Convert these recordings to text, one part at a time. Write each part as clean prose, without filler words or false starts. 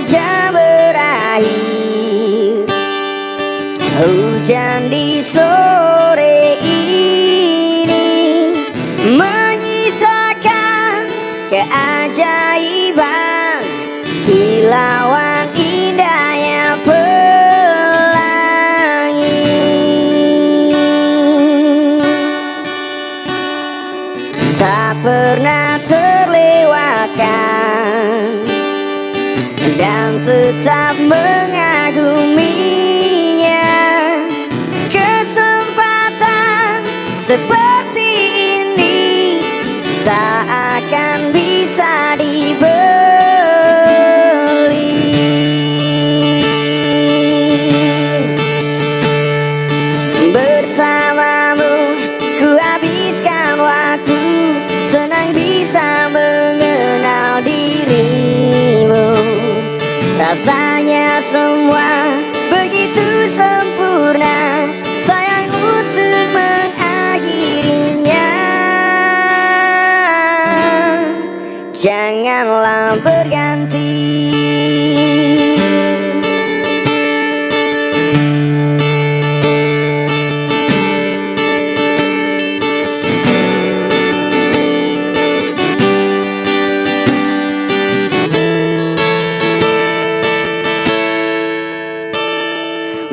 saja berakhir. Hujan di sore ini menyisakan keajaiban, kilauan indahnya pelangi. Tak pernah terlewatkan dan tetap mengaguminya. Kesempatan seperti ini tak akan bisa dibeli. Bersamamu ku habiskan waktu, senang bisa mengenal dirimu. Rasanya semua begitu sempurna, sayang untuk mengakhirinya. Janganlah berganti.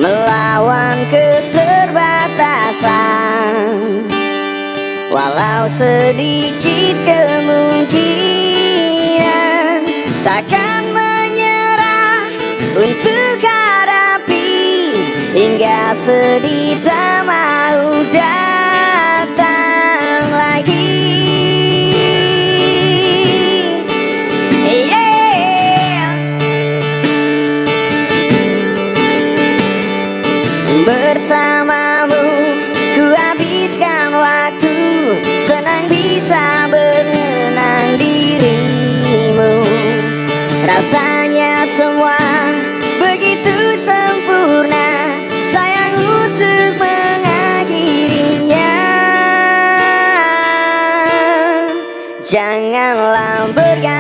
Melawan keterbatasan, walau sedikit kemungkinan, takkan menyerah untuk hadapi hingga sedih tak mau datang lagi. Bersamamu ku habiskan waktu, senang bisa mengenang dirimu. Rasanya semua begitu sempurna, sayang untuk mengakhirinya. Janganlah berganti.